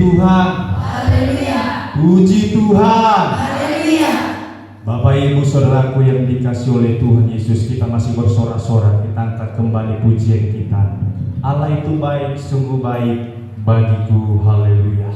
Tuhan. Haleluya. Puji Tuhan. Haleluya. Bapak Ibu Saudaraku yang dikasihi oleh Tuhan Yesus, kita masih bersorak-sorak, kita angkat kembali pujian kita. Allah itu baik, sungguh baik bagiku. Haleluya.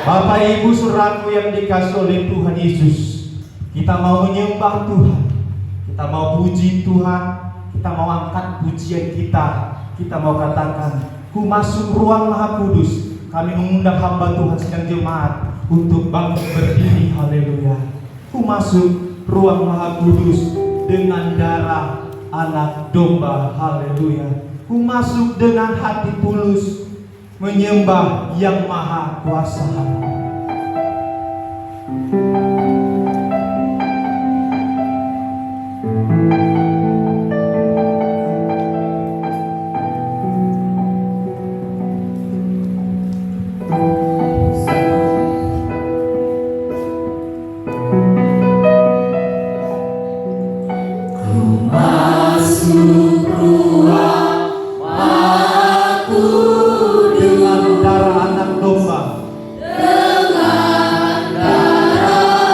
Bapak Ibu Saudaraku yang dikasihi oleh Tuhan Yesus, kita mau menyembah Tuhan, kita mau puji Tuhan, kita mau angkat pujian kita mau katakan, ku masuk ruang Maha Kudus. Kami mengundang hamba Tuhan sedang jemaat untuk bangun berdiri. Haleluya. Ku masuk ruang Maha Kudus dengan darah anak domba. Haleluya. Ku masuk dengan hati tulus menyembah yang maha kuasa. Dengan darah anak domba. Dengan darah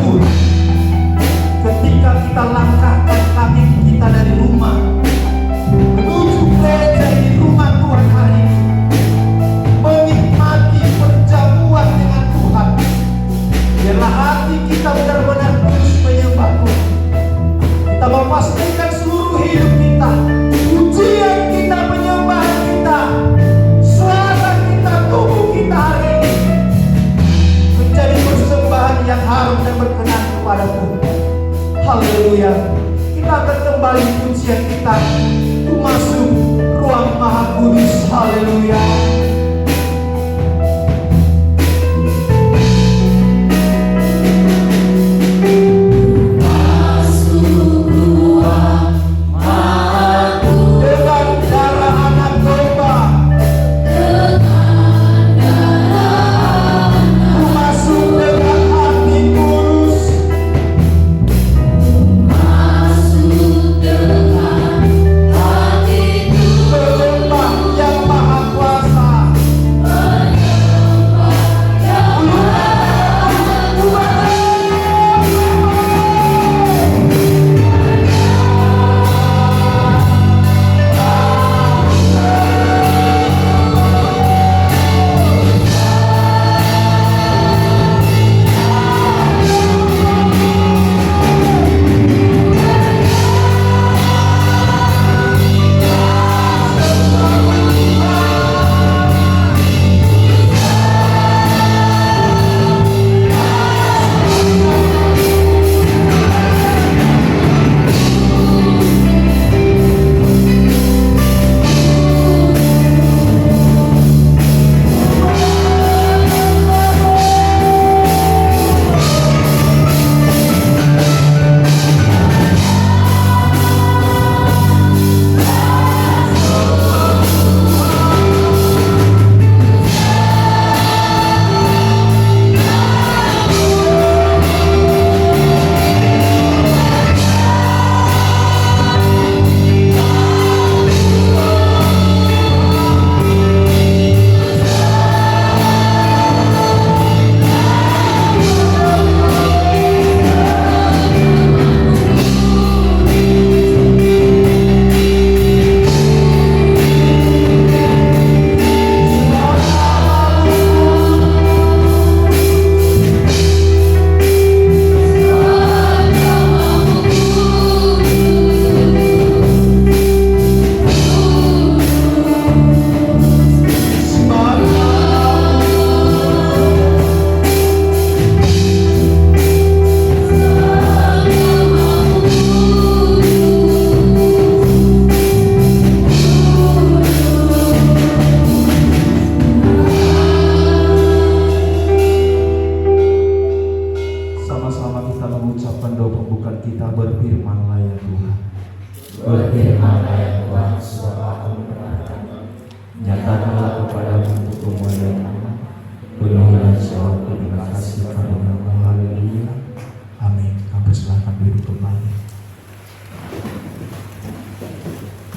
Tuhan. Ketika kita langkahkan kaki kita dari rumah menuju gereja di rumah Tuhan hari ini, menikmati perjamuan dengan Tuhan, biarlah hati kita benar-benar terus menyembah Tuhan. Kita mau pastikan seluruh hidup kita, pujian kita, penyembahan kita, suara kita, tubuh kita hari ini menjadi persembahan yang harum dan berkenan kepada Tuhan. Haleluya. Kita akan kembali pujian kita masuk ruang Maha Kudus. Haleluya.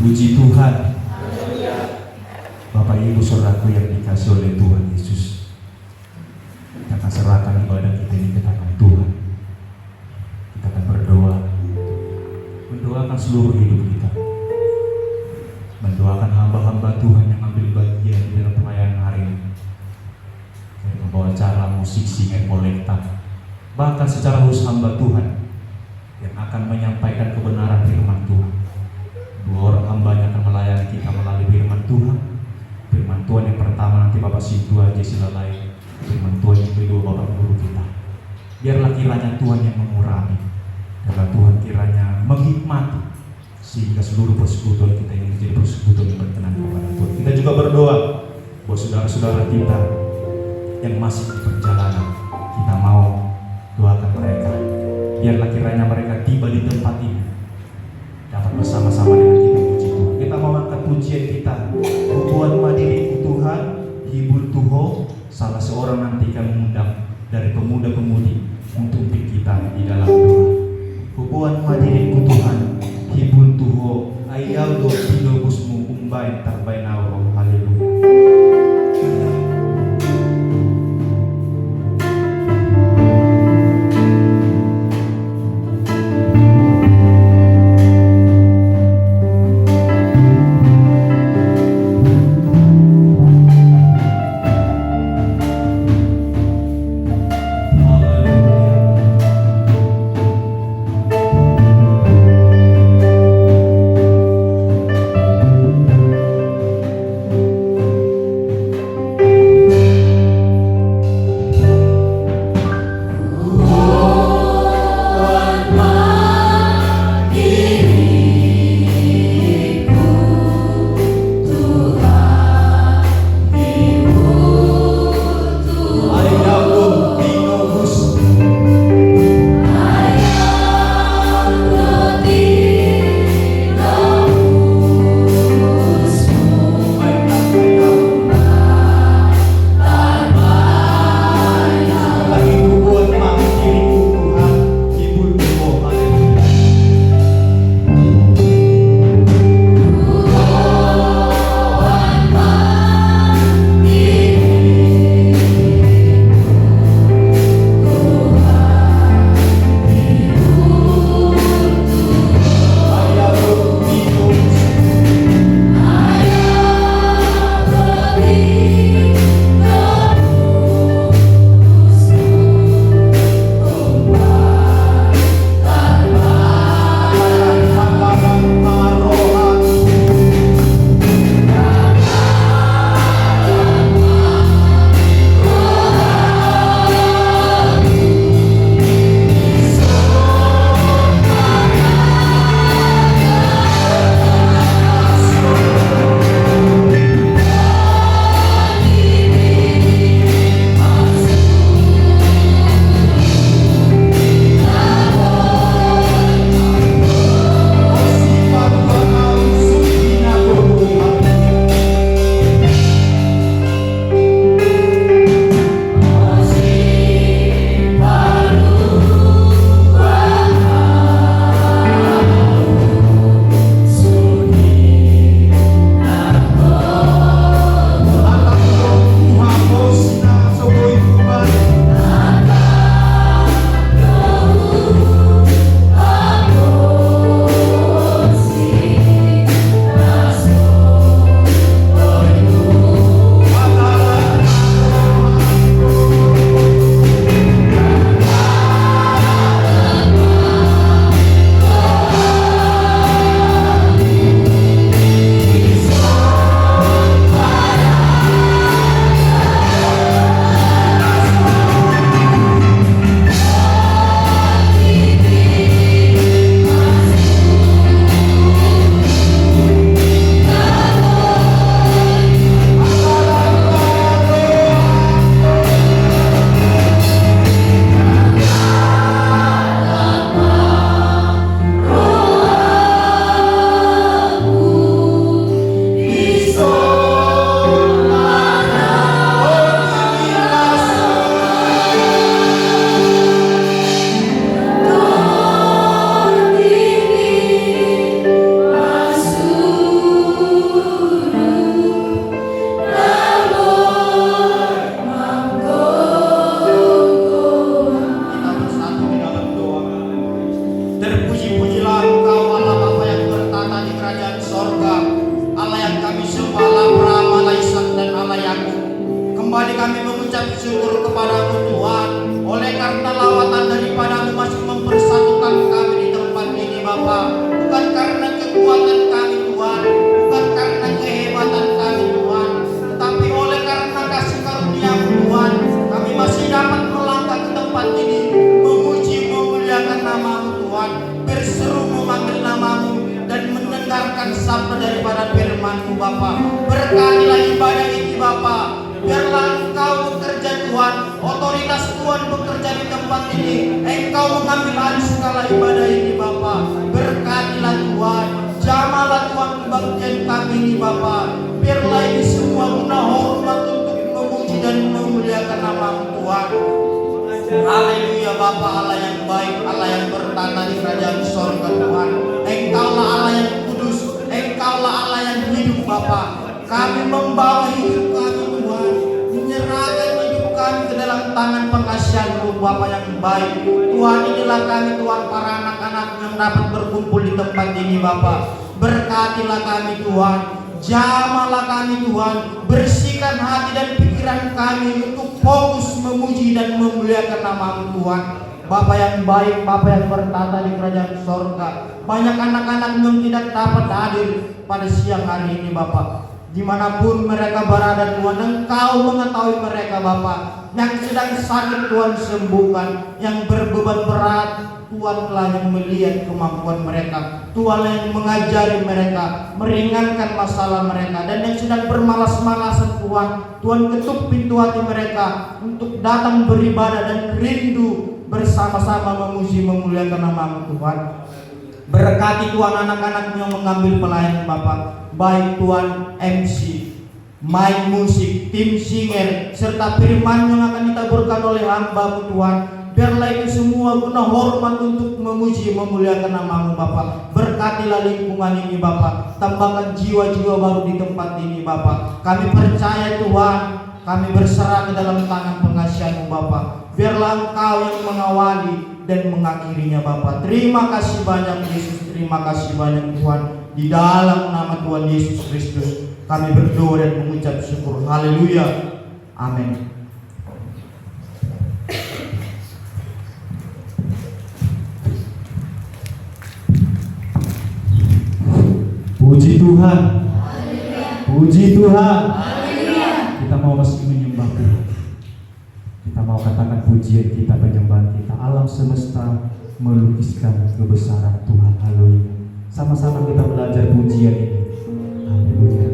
Puji Tuhan. Bapak Ibu saudaraku yang dikasih oleh Tuhan Yesus, kita akan serahkan ibadah kita ini ke tangan Tuhan. Kita akan berdoa, mendoakan seluruh hidup kita, mendoakan hamba-hamba Tuhan yang ambil bagian di dalam pelayanan hari ini, dari membawa acara musik, singing, kolekta, bahkan secara khusus hamba Tuhan yang akan menyampaikan kebenaran firman Tuhan. Dua orang hambanya akan melayani kita melalui firman Tuhan. Firman Tuhan yang pertama nanti Bapak Sintu aja Silalai, firman Tuhan yang kedua Bapak Guru kita. Biarlah kiranya Tuhan yang mengurangi, biarlah Tuhan kiranya menghikmati, sehingga seluruh persekutuan kita ini menjadi persekutuan yang berkenan kepada Tuhan. Kita juga berdoa buat saudara-saudara kita yang masih di perjalanan, kita mau doakan mereka. Biarlah kiranya mereka tiba di tempat ini dapat bersama-sama dengan kita puji Tuhan. Kita mau angkat pujian kita, Tuhan Madiri Tuhan, Hibur Tuho, salah seorang nanti akan mengundang dari pemuda-pemudi untuk kita di dalam doa. Tuhan Madiri Tuhan, Hibur Tuho, Ayaldo Tidobusmu Umbain Tarbainau. Haleluya. nama-Mu Tuhan, berseru memanggil nama-Mu dan mendengarkan sabda daripada firman-Mu Bapa. Berkatilah ibadah ini Bapa, biarlah Engkau bekerja Tuhan, otoritas Tuhan bekerja di tempat ini. Engkau mengambil alih segala ibadah ini Bapa. Berkatilah Tuhan, jamalah Tuhan kebaktian kami ini Bapa. Biarlah ini semua guna hormat untuk memuji dan memuliakan nama-Mu Tuhan. Haleluya Bapa, Allah yang baik, Allah yang bertata di kerajaan sorga Tuhan. Engkaulah Allah yang kudus, Engkaulah Allah yang hidup Bapa. Kami membawa hidup kami Tuhan, menyerahkan hidup kami ke dalam tangan pengasihan-Mu Bapa yang baik. Tuhan, inilah kami Tuhan, para anak-anak yang dapat berkumpul di tempat ini Bapa. Berkatilah kami Tuhan, jamalah kami Tuhan, bersihkan hati dan pikiran kami untuk fokus memuji dan memuliakan nama-Mu Tuhan. Bapa yang baik, Bapa yang bertata di kerajaan sorga. Banyak anak-anak yang tidak dapat hadir pada siang hari ini Bapa. Dimanapun mereka berada Tuhan, Engkau mengetahui mereka Bapa. Yang sedang sakit Tuhan sembuhkan, yang berbeban berat Tuhan telah yang melihat kemampuan mereka. Tuhan yang mengajari mereka, meringankan masalah mereka. Dan yang sedang bermalas-malasan Tuhan, Tuhan ketuk pintu hati mereka untuk datang beribadah dan rindu bersama-sama memuji memuliakan nama-Mu Tuhan. Berkati Tuhan anak-anak yang mengambil pelayanan Bapak, baik Tuhan MC, main musik, tim singer, serta firman yang akan ditaburkan oleh hamba-Mu Tuhan. Biarlah itu semua guna hormat untuk memuji memuliakan nama-Mu Bapak. Berkatilah lingkungan ini Bapak, tambahkan jiwa-jiwa baru di tempat ini Bapak. Kami percaya Tuhan, kami berserah ke dalam tangan pengasihan-Mu Bapak. Biarlah Engkau yang mengawali dan mengakhirinya Bapak. Terima kasih banyak Yesus, terima kasih banyak Tuhan. Di dalam nama Tuhan Yesus Kristus kami berdoa dan mengucap syukur. Haleluya. Amin. Puji Tuhan. Puji Tuhan. Kita mau masih menyembah Tuhan. Kita mau katakan pujian kita, penyembahan kita. Alam semesta melukiskan kebesaran Tuhan. Haleluya. Sama-sama kita belajar pujian ini. Haleluya.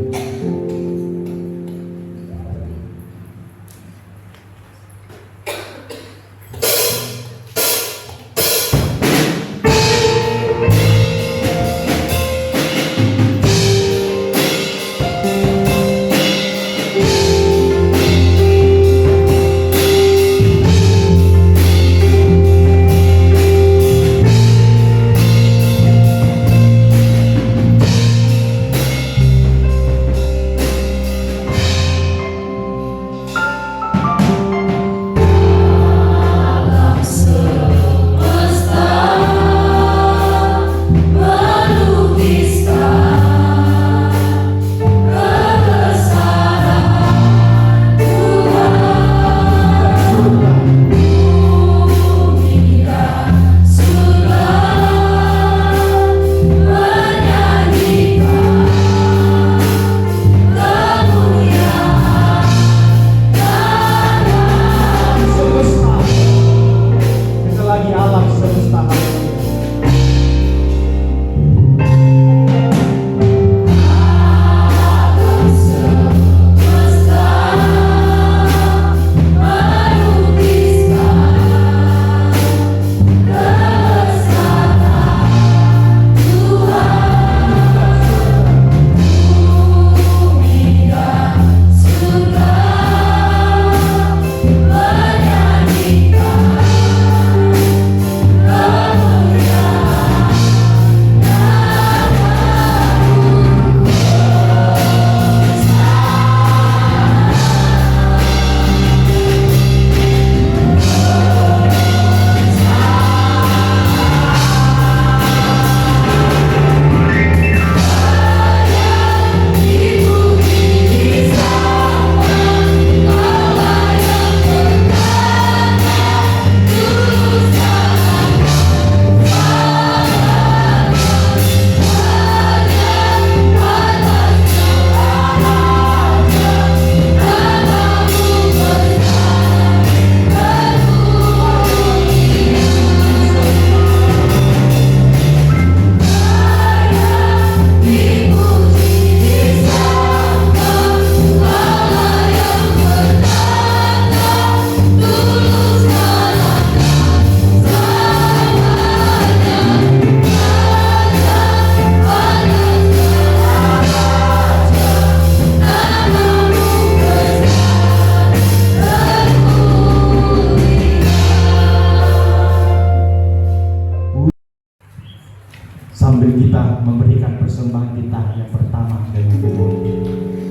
sambil kita memberikan persembahan kita yang pertama dan yang kedua.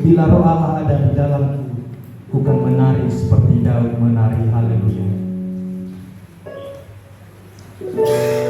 Bila roh Allah ada di dalamku, ku kan menari seperti Daud menari. Haleluya. Kita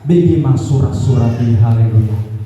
Bagaimana surat-surat di haleluya.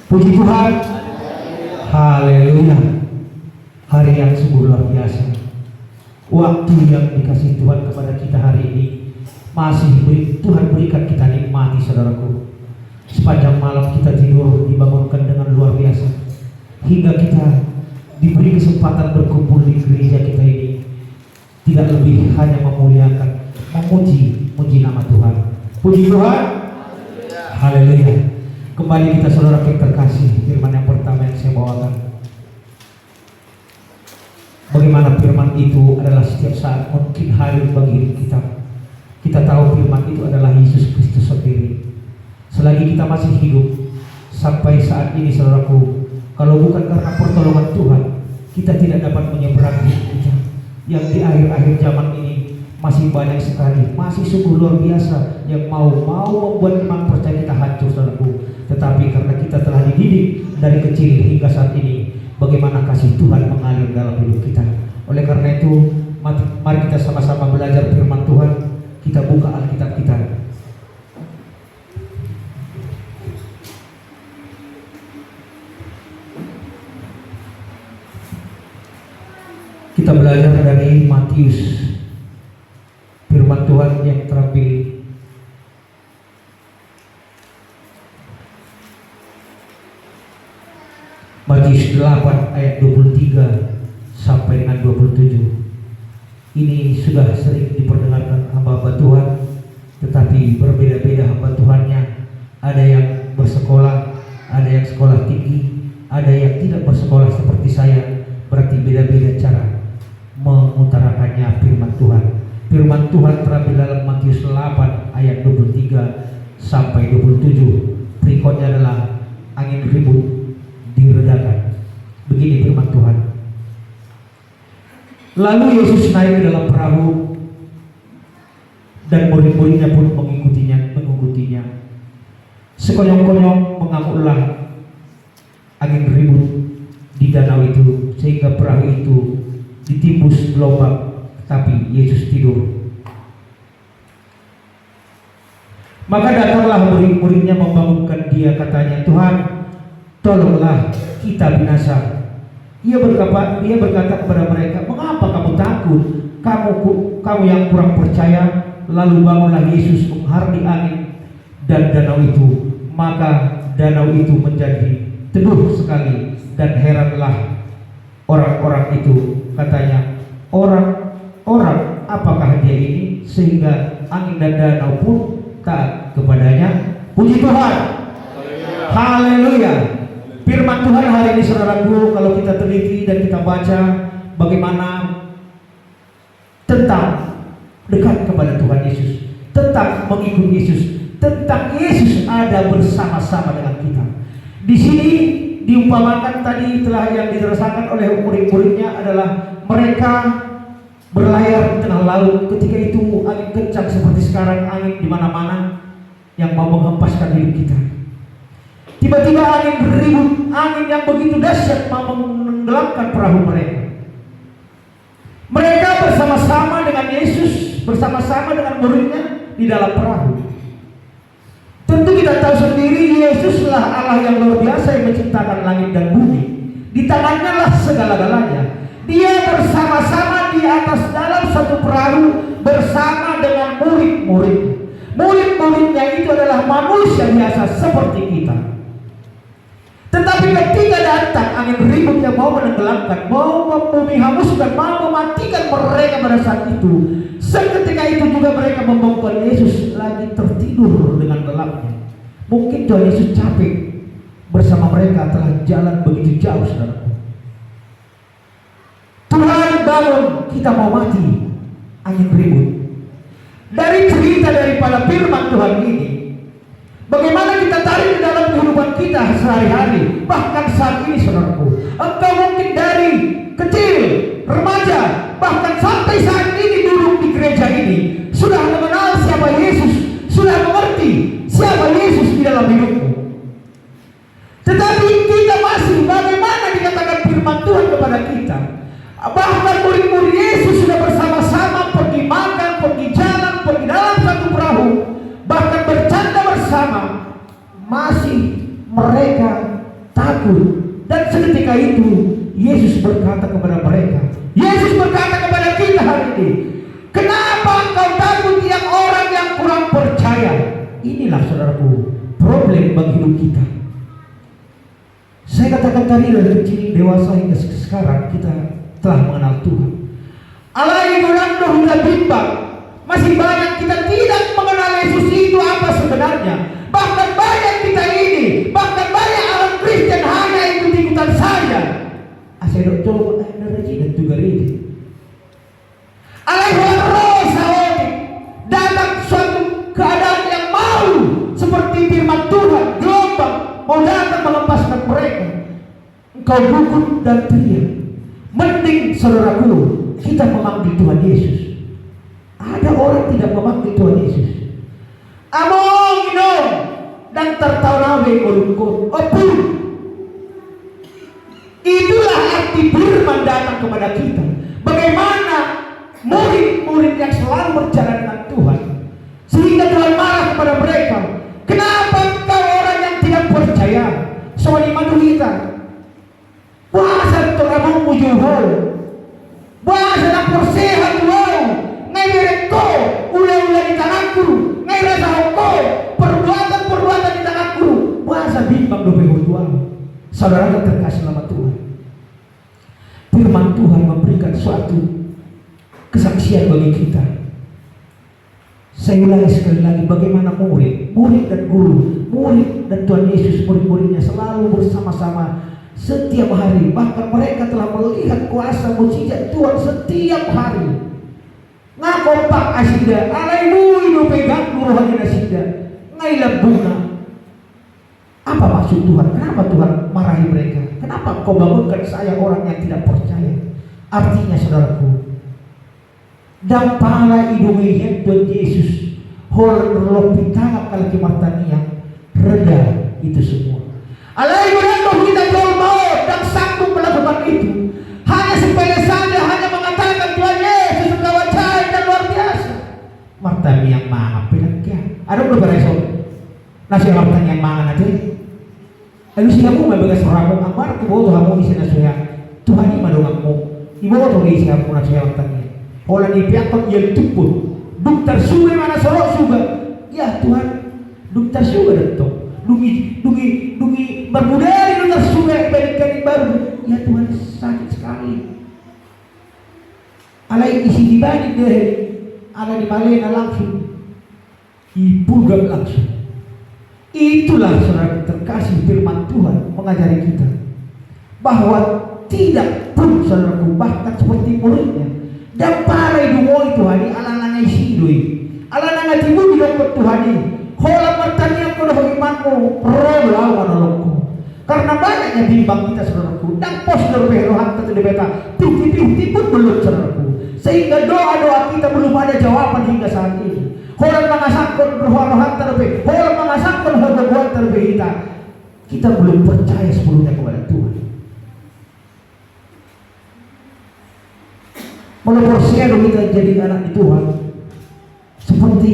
Puji Tuhan. Haleluya. Hari yang sungguh luar biasa. Waktu yang dikasih Tuhan kepada kita hari ini Tuhan berikan kita nikmati, saudaraku. Sepanjang malam kita tidur dibangunkan dengan luar biasa, hingga kita diberi kesempatan berkumpul di gereja kita ini, tidak lebih hanya memuliakan, memuji nama Tuhan. Puji Tuhan. Haleluya. Kembali kita saudara yang terkasih, firman yang pertama yang saya bawakan, bagaimana firman itu adalah setiap saat mungkin hadir bagi hidup kita. Kita tahu firman itu adalah Yesus Kristus sendiri. Selagi kita masih hidup sampai saat ini, saudaraku, kalau bukan karena pertolongan Tuhan, kita tidak dapat menyeberangi hidup kita yang di akhir-akhir zaman ini masih banyak sekali, masih sungguh luar biasa yang mau membuat iman percaya kita hancur, saudaraku. Tetapi karena kita telah dididik dari kecil hingga saat ini, bagaimana kasih Tuhan mengalir dalam hidup kita. Oleh karena itu, mari kita sama-sama belajar firman Tuhan. Kita buka Alkitab kita. Kita belajar dari Matius. Firman Tuhan yang terambil Matius 8 ayat 23 sampai dengan 27. Ini sudah sering diperdengarkan hamba-hamba Tuhan, tetapi berbeda-beda hamba Tuhannya. Ada yang bersekolah, ada yang sekolah tinggi, ada yang tidak bersekolah seperti saya. Berarti beda-beda cara. mengutarakannya firman Tuhan. Firman Tuhan terambil dalam Matius 8 ayat 23 sampai 27. Berikutnya adalah angin ribut diredakan. Begini firman Tuhan. Lalu Yesus naik ke dalam perahu dan murid-muridnya pun mengikutinya. Sekonyong-konyong mengamuklah angin ribut di danau itu sehingga perahu itu ditimbus gelombang, tapi Yesus tidur. Maka datanglah murid-muridnya membangunkan dia, katanya, "Tuhan, tolonglah, kita binasa." Ia berkata kepada mereka, "Mengapa kamu takut? Kamu yang kurang percaya." Lalu bangunlah Yesus menghardi angin dan danau itu. Maka danau itu menjadi teduh sekali, dan heranlah orang-orang itu. Katanya, "Orang, apakah dia ini sehingga angin dan danau pun taat kepadanya?" Puji Tuhan. Haleluya. Firman Tuhan hari ini, saudaraku, kalau kita teliti dan kita baca bagaimana tentang dekat kepada Tuhan Yesus, tentang mengikuti Yesus, tentang Yesus ada bersama-sama dengan kita. Di sini diumpamakan tadi telah yang dirasakan oleh murid-muridnya adalah mereka berlayar di tengah laut. Ketika itu angin kencang seperti sekarang, angin di mana-mana yang mau menghempaskan hidup kita. Tiba-tiba angin ribut, angin yang begitu dahsyat mau menenggelamkan perahu mereka. Mereka bersama-sama dengan Yesus, bersama-sama dengan muridnya di dalam perahu. Tentu kita tahu sendiri, Yesuslah Allah yang luar biasa yang menciptakan langit dan bumi. Di tangannya lah segala-galanya. Dia bersama-sama di atas dalam satu perahu bersama dengan murid-murid. Murid-muridnya itu adalah manusia biasa seperti kita. Tetapi ketika datang angin ribut yang mau menenggelamkan, mau menghanguskan, mau mematikan mereka pada saat itu, seketika itu juga mereka membongkar Yesus lagi tertidur dengan gelapnya. Mungkin Tuhan Yesus capek bersama mereka telah jalan begitu jauh, saudaraku. Tuhan bangun, kita mau mati, angin ribut. Dari cerita daripada firman Tuhan ini, bagaimana kita tarik di dalam kehidupan kita sehari-hari, bahkan saat ini, saudaraku. Engkau mungkin dari kecil, remaja, bahkan sampai saat ini duduk di gereja ini, sudah mengenal siapa Yesus, sudah mengerti siapa Yesus di dalam hidupmu. Tetapi kita masih, bagaimana dikatakan firman Tuhan kepada kita, bahkan murid-murid Yesus sudah bersama-sama pergi makan, pergi jalan, pergi dalam satu perahu, bahkan bercanda bersama, masih mereka takut. Dan seketika itu Yesus berkata kepada mereka, Yesus berkata kepada kita hari ini, "Kenapa engkau takut yang orang yang kurang percaya?" Inilah, saudaraku, problem bagi hidup kita. Saya katakan tadi, dari kecil dewasa hingga sekarang kita telah mengenal Tuhan. Allah yang sudah bimbang. Masih banyak kita tidak mengenal Yesus itu apa sebenarnya. Bahkan banyak kita ini, bahkan banyak orang Kristen hanya ikut-ikutan saja. Saya coba energi dan juga reji. Allah roh saudi datang suatu keadaan yang malu seperti firman Tuhan, gelombang mau datang melepaskan mereka. Engkau gugut dan teriak. Mending, saudaraku, kita memanggil Tuhan Yesus. Ada orang tidak memanggil Tuhan Yesus. Among inom dan tertawa olungkot. Opun. Itulah arti firman datang kepada kita. Bagaimana murid-murid yang selalu berjalan dengan Tuhan, sehingga Tuhan marah kepada mereka. Kenapa engkau orang yang tidak percaya? Soal iman kita. Bahasa terabung mujuhol. Bahasa nak persehat wow. Ngai mereka ulah-ulah di tanganku. Ngai rasa hoko perbuatan di tanganku. Bahasa bimbang dope hutuan. Saudara yang terkasih nama Tuhan, firman Tuhan memberikan suatu kesaksian bagi kita. Saya ulangi sekali lagi, bagaimana murid dan guru, murid dan Tuhan Yesus, murid-muridnya selalu bersama-sama setiap hari. Bahkan mereka telah melihat kuasa mujizat Tuhan setiap hari. Ngakompak asida, alai nu pegang nuruhani asida, ngailah bunga. Apa maksud Tuhan? Kenapa Tuhan marahi mereka? Kenapa kau bangunkan saya orang yang tidak percaya? Artinya saudaraku, dampala idungi Tuhan Yesus, hol pitanga kalaki martania, reda itu semua. Alai berapa kita jual mau dan sanggup melakukan itu. Hanya sepele saja, hanya mengatakan Tuhan Yesus engkau ajaib dan luar biasa. Martani yang mana pelaknya? Ada berapa resor? Nasi martani yang mana nanti? Lalu siya mo mabigas ramong ang mark ibo to hamong isi na siya. Tuhan ni madungang mo. Ibo to isi hamong na siya martani. Ola ni piakot yang tupun. Dokter suwe mana solo suga. Ya Tuhan, dokter suwe datang. Dungi berbudaya dokter suwe balikan baru. Ya Tuhan sakit sekali. Alai isi dibanding deh. Ala di balena langsung. Ipulgam langsung. Itulah saudara terkasih firman Tuhan mengajari kita bahwa tidak pun saudaraku bahkan seperti muridnya dan para idumoi Tuhan alanangai sidoi alanangai timu di dalam Tuhan hola martani aku dah imanmu rola manolongku karena banyaknya bimbang kita saudaraku dan postur berohan kita di beta tipi pun belum saudaraku sehingga doa-doa kita belum ada jawaban hingga saat ini. Holang mengasahkan rohan terbaik, holang mengasahkan rohan terbaik kita belum percaya sepenuhnya kepada Tuhan. Meleporsikan kita jadi anak Tuhan, seperti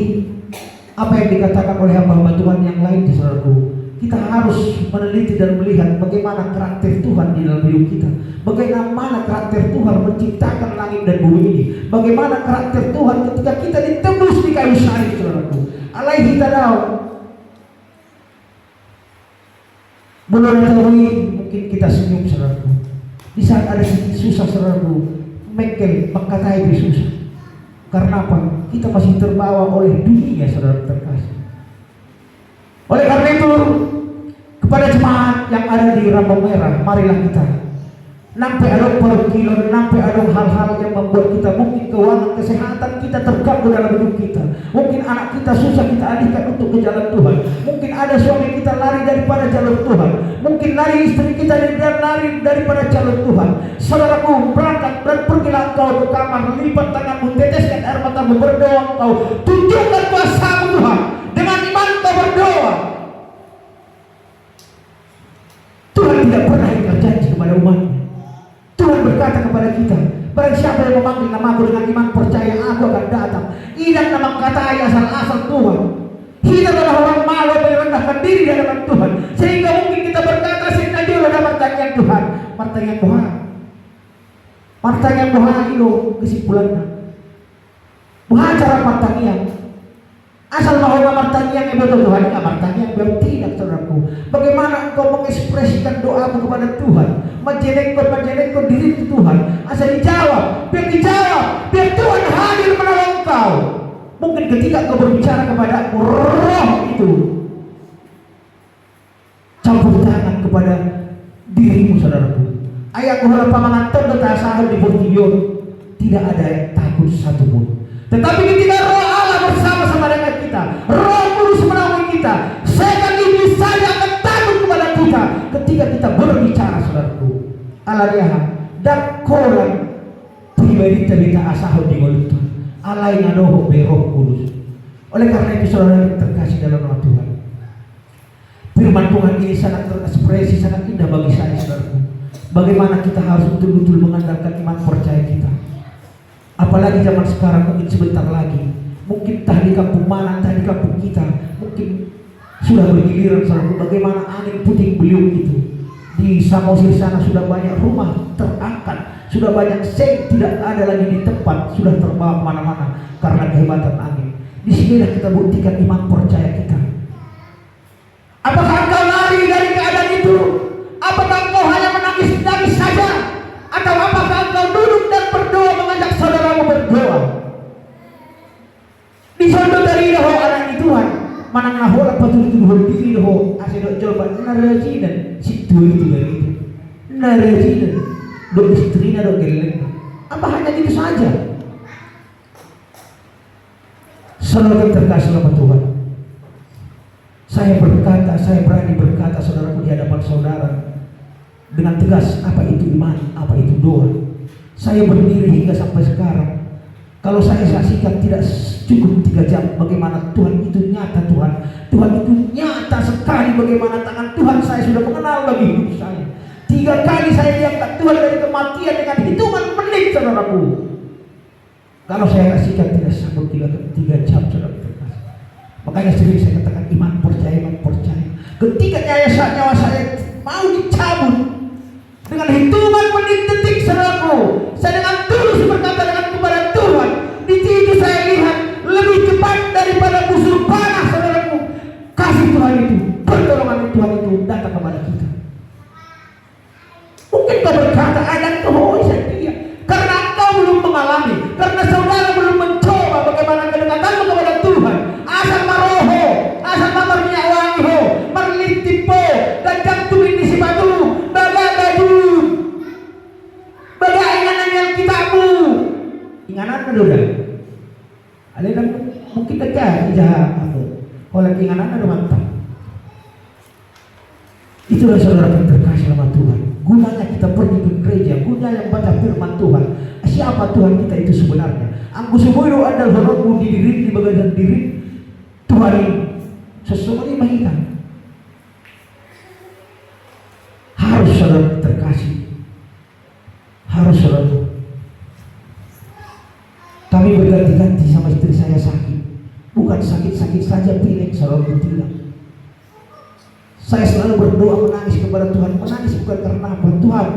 apa yang dikatakan oleh hamba Tuhan yang lain di saudaraku. Kita harus meneliti dan melihat bagaimana karakter Tuhan di dalam hidup kita. Bagaimana karakter Tuhan menciptakan langit dan bumi ini. Bagaimana karakter Tuhan ketika kita ditembus di kayu salib, saudaraku. Alaihi tadau. Belum tahu mungkin kita senyum, saudaraku. Di saat ada susah, saudaraku, mengkatai susah. Karena apa? Kita masih terbawa oleh dunia, saudara terkasih. Oleh karena itu, kepada jemaat yang ada di Rambang Merah, marilah kita nampai ada perkilon, nampai ada hal-hal yang membuat kita mungkin keuangan kesehatan kita terganggu dalam hidup kita. Mungkin anak kita susah kita alihkan untuk ke jalan Tuhan. Mungkin ada suami kita lari daripada jalur Tuhan. Mungkin lari istri kita lari daripada jalur Tuhan. Saudaraku, berangkat dan pergilah engkau ke kamar, lipat tanganmu, teteskan air matamu, berdoa engkau, tunjukkan kuasa-Mu Tuhan. Dengan iman engkau berdoa. Tuhan tidak pernah ingkar janji kepada umatnya. Tuhan berkata kepada kita, barang siapa yang memanggil namaku dengan iman percaya aku akan datang. Tidak nama katai asal-asal Tuhan. Kita adalah orang malu merendahkan diri di hadapan Tuhan. Sehingga mungkin kita berkata sehingga juga ada pertanyaan Tuhan. Pertanyaan Tuhan. Pertanyaan Tuhan itu kesimpulannya. Bukan cara pertanyaan. Asal mau martanya yang betul Tuhan, martanya yang betul tidak, saudaraku. Bagaimana engkau mengekspresikan doamu kepada Tuhan, menjelekkan diri Tuhan. Asal dijawab, biar Tuhan hadir menolong engkau. Mungkin ketika engkau berbicara kepada roh itu, campur tangan kepada dirimu, saudaraku. Ayat kuhara pamangan tondo tasahan di Bordion, tidak ada yang takut satupun. Tetapi ketika roh Allah bersama-sama dengan kita, roh kudus menaungi kita, setan iblis saja akan takut kepada kita ketika kita berbicara, saudaraku. Alariah dan koran pribadi terita asahun di mulut alai ngadoh beroh kudus. Oleh karena itu saudara yang terkasih dalam nama Tuhan, firman Tuhan ini sangat terekspresi, sangat indah bagi saya, saudaraku. Bagaimana kita harus betul-betul mengandalkan iman percaya kita. Apalagi zaman sekarang, mungkin sebentar lagi, mungkin entah di kampung mana, entah di kampung kita, mungkin sudah bergiliran, saudaraku, bagaimana angin puting beliung itu. Di Samosir sana sudah banyak rumah terangkat, sudah banyak seng tidak ada lagi di tempat, sudah terbawa kemana-mana karena kehebatan angin. Disinilah kita buktikan iman percaya kita. Apakah engkau lari dari keadaan itu? Apakah engkau hanya menangis-nangis saja? Atau apakah engkau duduk dan berdoa mengajak saudaramu berdoa? Disondo dari doa anak Tuhan, manang naho apa tuh diri doa asidok coba naraji dan situ itu dari itu. narejina, do istrina do geleng. Apa hanya itu saja? Saudara terkasih sama Tuhan. Saya berkata, saya berani berkata saudaraku di hadapan saudara dengan tegas, apa itu iman, apa itu doa. Saya berdiri hingga sampai sekarang. Kalau saya saksikan tidak cukup 3 jam bagaimana Tuhan itu nyata Tuhan. Tuhan itu nyata sekali bagaimana tangan Tuhan saya sudah mengenal bagi hidup saya. 3 kali saya diangkat Tuhan dari kematian dengan hitungan menit saudaraku. Kalau saya saksikan tidak sanggup 3 jam saudara terkasih. Makanya sering saya katakan iman percaya. Ketika nyawa saya mau dicabut dengan hitungan menit detik saudaraku, saya dengan tulus berkata dengan kepada Tuhan, di situ saya lihat lebih cepat daripada busur panah saudaraku. Kasih Tuhan itu, pertolongan Tuhan itu datang kepada kita. Mungkin kau berkata, ada kau dia, karena engkau belum mengalami, karena saudara belum mencoba bagaimana kedekatanmu kepada Tuhan. Asal maroho, asal mamarnya wangi marlitipo, dan jantung ini si batu, baga baju, baga inganan yang kitabmu. Inganan kedua, ada yang mungkin kerja jahat apa, oleh inganan ada mantap. Itulah saudara yang terkasih sama Tuhan. Gunanya kita pergi ke gereja, gunanya baca firman Tuhan. Siapa Tuhan kita itu sebenarnya? Angku semuanya adalah horormu di diri, di bagian diri Tuhan ini. Sesungguhnya bagikan. Harus saudara terkasih. Harus saudara. Kami berganti-ganti sama istri saya sakit. Bukan sakit-sakit saja, pilek saudara tidak. Saya selalu berdoa menangis kepada Tuhan. Menangis bukan karena apa? Tuhan,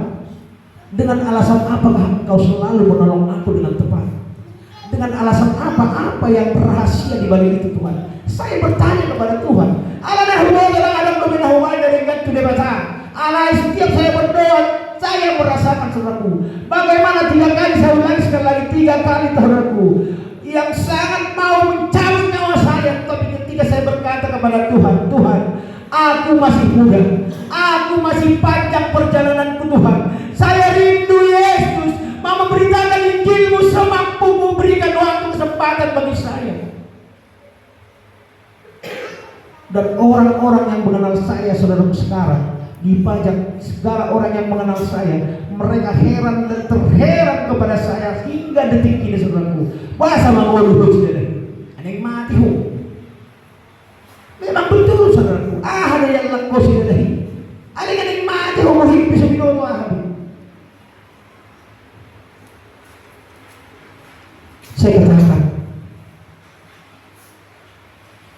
dengan alasan apakah Engkau selalu menolong aku dengan tepat? Dengan alasan apa yang rahasia di balik itu Tuhan? Saya bertanya kepada Tuhan. Allah setiap saya berdoa, saya merasakan saudaraku. Bagaimana 3 kali saya ulangi sekali lagi 3 kali saudaraku, yang sangat mau mencabut nyawa saya. Tapi ketika saya berkata kepada Tuhan, Tuhan, aku masih muda, aku masih panjang perjalananku Tuhan. Saya rindu Yesus, mau memberitakan Injilmu semampumu, berikan waktu kesempatan bagi saya. Dan orang-orang yang mengenal saya saudaraku sekarang dipajak, segala orang yang mengenal saya, mereka heran dan terheran kepada saya hingga detik ini saudaraku. Bahasa mangolu saudara, ada yang mati memang betul saudaraku. Ada yang lakos ilahi, ada yang mati hidup bisa binono Saya katakan,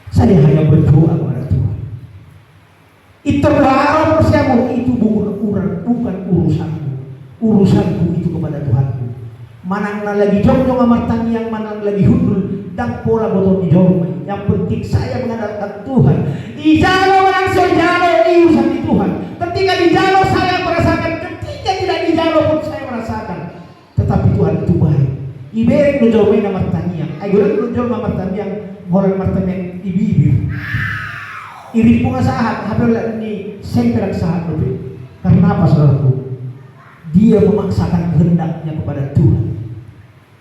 saya hanya berdoa kepada Tuhan. Itu harap persiamu, itu bukan urusanku. Urusanku itu kepada Tuhanku. Manang na lagi jongjong amartang yang manang lagi hundul dan pola botol di jong. Yang penting saya mengandalkan Tuhan. Ijalo orang sejalo urusan di Tuhan. Ketika dijalo saya merasakan, ketika tidak dijalo pun saya merasakan. Tetapi Tuhan itu baik. Iberek nujomay na martanyang. Ay gulang nujom na martanyang, moral martanyang ibibir. Irit po nga sahat, habang ni siyempre nagsahat lebih. Karena apa saudaraku? Dia memaksakan kehendaknya kepada Tuhan.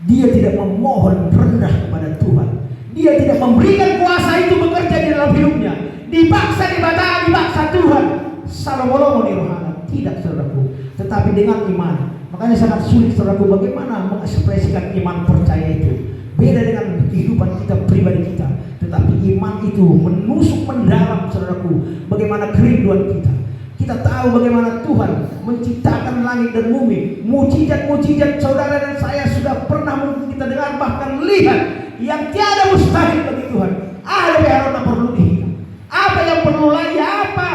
Dia tidak memohon rendah kepada Tuhan. Dia tidak memberikan kuasa itu bekerja di dalam hidupnya. Dipaksa dipaksa Tuhan. Salomolomo ni rohana. Tidak saudaraku. Tetapi dengan iman. Makanya sangat sulit saudaraku bagaimana mengekspresikan iman percaya itu. Beda dengan kehidupan kita pribadi kita. Tetapi iman itu menusuk mendalam saudaraku. Bagaimana kerinduan kita. Kita tahu bagaimana Tuhan menciptakan langit dan bumi. Mujizat-mujizat saudara dan saya sudah pernah mungkin kita dengar, bahkan lihat. Yang tiada mustahil bagi Tuhan. Ada yang perlu dihitung. Apa yang perlu lagi? Apa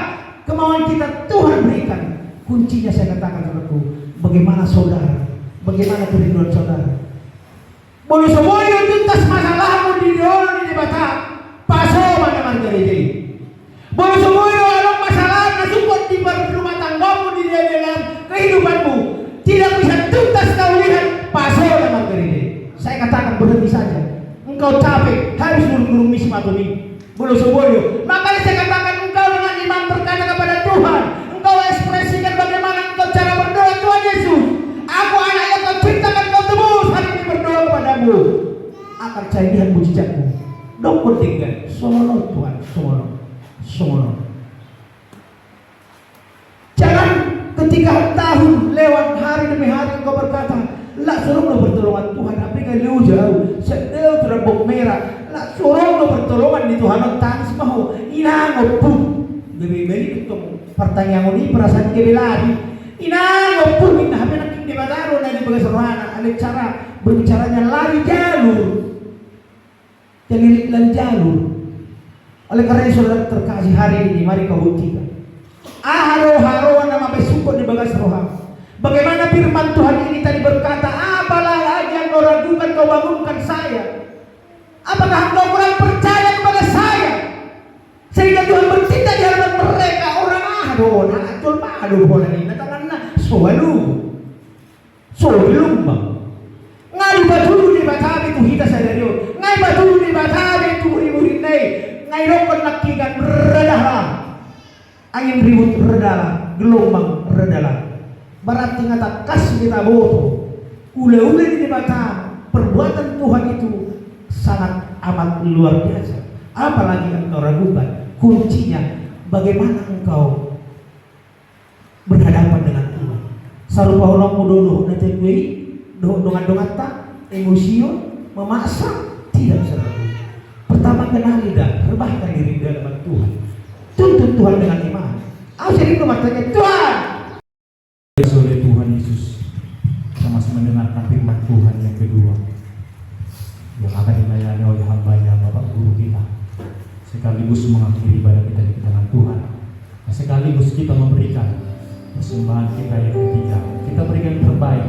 kemauan kita Tuhan berikan. Kuncinya saya katakan saudaraku, bagaimana saudara, bagaimana kerinduan saudara. Boleh semuanya tuntas masalahmu di bata paso mana gereja. Boleh semuanya ada masalah support di rumah tanggamu di dalam kehidupanmu. Tidak bisa tuntas kau lihat paso mana gereja. Saya katakan berhenti saja. Engkau capek, harus gurung mismatu ini. Boleh semuanya. Makanya saya katakan engkau dengan iman berkata kepada Tuhan. Engkau ekspresikan bagaimana engkau cara lu jauh, sedeu terembok merah, lah sorong lo pertolongan di Tuhan tangis mau, inang pun, beli untuk pertanyaan ini perasaan lari, inang pun, ini hampir nak di bataro na di bagas rohana, ada cara berbicaranya lari jalur, jadi lari jalur. Oleh karena itu saudara terkasih hari ini, mari kau buktikan. Haro-haroan nama besuko di bagas rohana. Bagaimana firman Tuhan ini tadi berkata, apalah lagi yang kau ragukan, kau bangunkan saya. Apakah engkau kurang percaya kepada saya? Sehingga Tuhan bertindak di hadapan mereka. Orang aduh bola ini tangan soalu. Soalum bang. Ngai batu di batabe tu hita saya dio. Ngai batu di batabe tu murid-murid nei. Ngai rokon nakikan redalah. Angin ribut redalah, gelombang redalah. Berarti ngata kasih kita boto. Ule-ule di mata perbuatan Tuhan itu sangat amat luar biasa. Apalagi engkau ragukan, kuncinya bagaimana engkau berhadapan dengan Tuhan. Sarupa orang mudono nanti gue dongan tak emosio memaksa tidak bisa ragu. Pertama kenali dan rebahkan diri di hadapan Tuhan. Tuntut Tuhan dengan iman. Aku sering bertanya Tuhan. Oleh Tuhan Yesus, kita masih mendengarkan firman Tuhan yang kedua yang akan dilayani oleh hambanya Bapak Guru kita, sekaligus mengakhiri ibadah kita di tangan Tuhan, dan sekaligus kita memberikan persembahan kita yang ketiga. Kita berikan yang terbaik,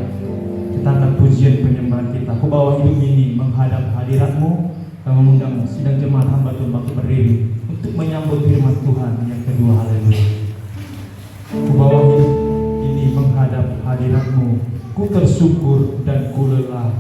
kita angkat pujian penyembahan kita. Aku bawa hidup ini menghadap hadirat-Mu dan mengundang sidang jemaat hamba Tuhan bangkit berdiri untuk menyambut firman Tuhan yang kedua. Haleluya. Aku bawa hidup ini menghadap hadirat-Mu, ku tersyukur dan ku lelah.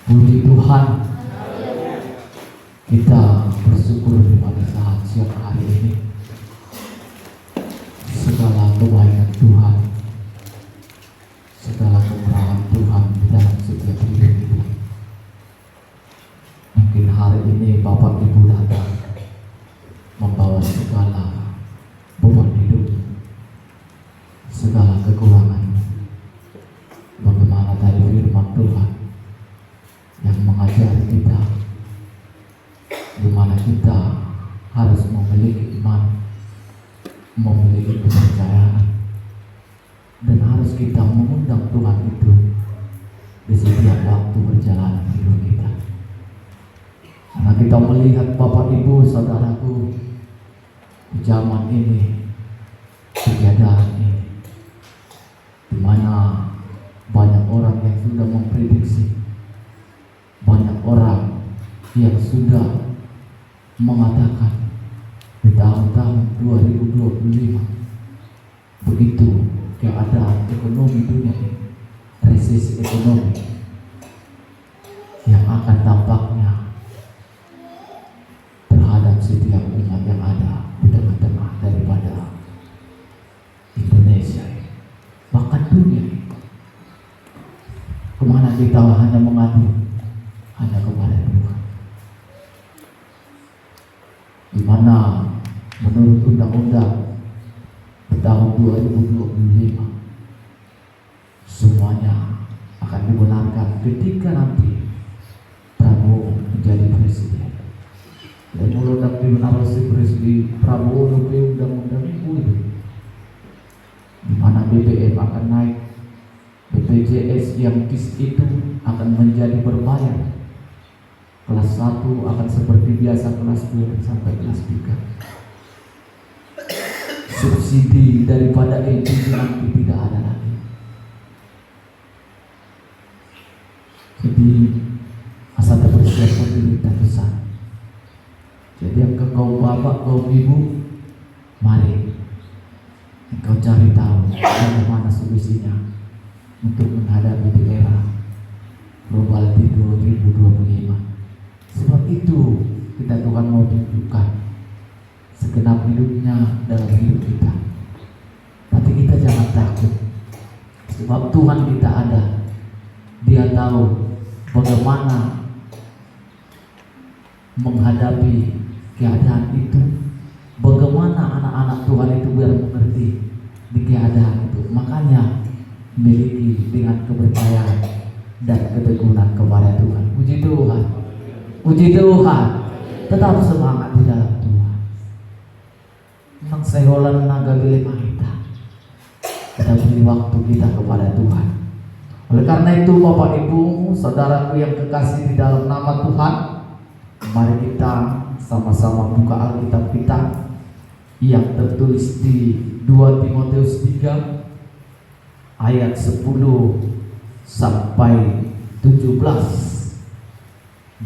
Puji Tuhan, kita bersyukur pada saat siang hari ini. Segala kebaikan Tuhan, segala kemurahan Tuhan di dalam setiap hidup kita. Mungkin hari ini Bapak Ibu datang membawa segala beban hidup, segala kekurangan. Bagaimana tadi firman Tuhan yang mengajari kita di mana kita harus memiliki iman, memiliki kepercayaan, dan harus kita mengundang Tuhan itu di setiap waktu perjalanan hidup kita. Karena kita melihat Bapak Ibu Saudaraku di zaman ini, keadaan ini, di mana banyak orang yang sudah memprediksi, banyak orang yang sudah mengatakan di tahun-tahun 2025 begitu keadaan ekonomi dunia ini, resesi ekonomi yang akan dampaknya terhadap setiap umat yang ada di tengah-tengah daripada Indonesia, bahkan dunia ini. Kemana kita hanya mengadu, hanya kepada Tuhan. Di mana menurut undang-undang di tahun 2025 semuanya akan dibenarkan ketika nanti Prabowo menjadi presiden. Dan mulai dibenarkan si presiden Prabowo lebih undang-undang itu, di mana BBM akan naik, BPJS yang KIS itu akan menjadi berbayar. Kelas 1 akan seperti biasa, kelas 2 sampai kelas 3. Subsidi daripada LPG nanti tidak ada lagi. Jadi asal bersiap penderita besar. Jadi yang kaum bapak, kaum ibu, mari engkau cari tahu bagaimana solusinya untuk menghadapi di era global di 2025. Sebab itu kita Tuhan mau tunjukkan segenap hidupnya dalam hidup kita. Tapi kita jangan takut, sebab Tuhan kita ada. Dia tahu bagaimana menghadapi keadaan itu, bagaimana anak-anak Tuhan itu biar mengerti di keadaan itu. Makanya miliki dengan kepercayaan dan ketekunan kepada Tuhan. Puji Tuhan, puji Tuhan. Tetap semangat di dalam Tuhan. Memang seholan naga gelema kita beri waktu kita kepada Tuhan. Oleh karena itu Bapak Ibu Saudaraku yang kekasih di dalam nama Tuhan, mari kita sama-sama buka Alkitab kita yang tertulis di 2 Timotius 3 ayat 10 sampai 17.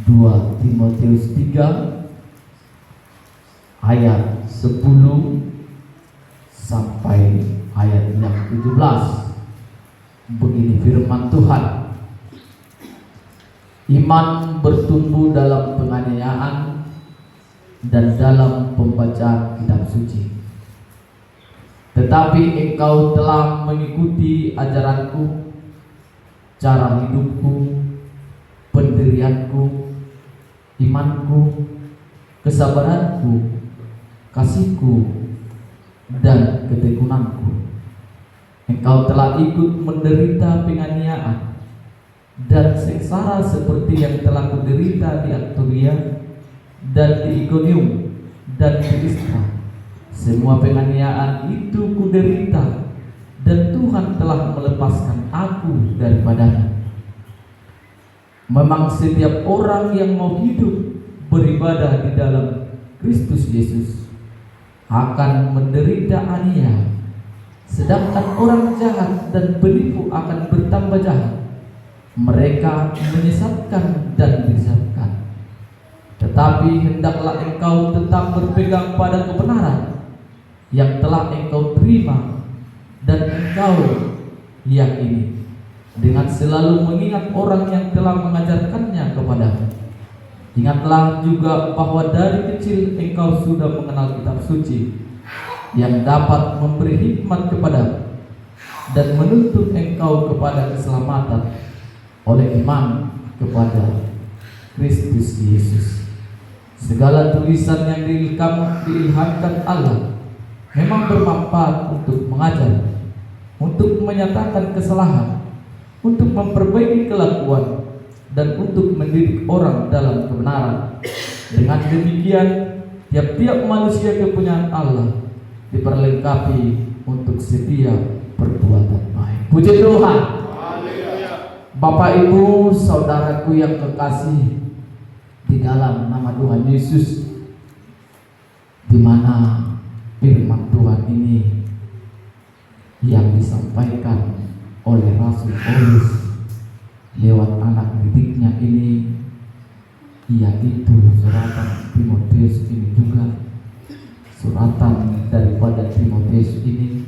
2 Timotius 3 ayat 10 sampai ayat yang 17. Begini firman Tuhan: iman bertumbuh dalam penganiayaan dan dalam pembacaan kitab suci. Tetapi engkau telah mengikuti ajaranku, cara hidupku, pendirianku, imanku, kesabaranku, kasihku, dan ketekunanku. Engkau telah ikut menderita penganiayaan dan sengsara seperti yang telah kuderita di Antiokhia dan di Ikonium dan di Listra. Semua penganiayaan itu kuderita, dan Tuhan telah melepaskan aku daripadanya. Memang setiap orang yang mau hidup beribadah di dalam Kristus Yesus akan menderita aniaya, sedangkan orang jahat dan penipu akan bertambah jahat. Mereka menyesatkan dan disesatkan. Tetapi hendaklah engkau tetap berpegang pada kebenaran yang telah engkau terima dan engkau yakini, dengan selalu mengingat orang yang telah mengajarkannya kepadamu. Ingatlah juga bahwa dari kecil engkau sudah mengenal kitab suci yang dapat memberi hikmat kepadamu dan menuntun engkau kepada keselamatan oleh iman kepada Kristus Yesus. Segala tulisan yang diilhamkan Allah memang bermanfaat untuk mengajar, untuk menyatakan kesalahan, untuk memperbaiki kelakuan, dan untuk mendidik orang dalam kebenaran. Dengan demikian, tiap-tiap manusia kepunyaan Allah diperlengkapi untuk setiap perbuatan baik. Puji Tuhan. Bapak Ibu, saudaraku yang kekasih di dalam nama Tuhan Yesus, di mana firman Tuhan ini yang disampaikan oleh Rasul Paulus lewat anak didiknya ini, yaitu suratan Timotius ini juga, suratan daripada Timotius ini,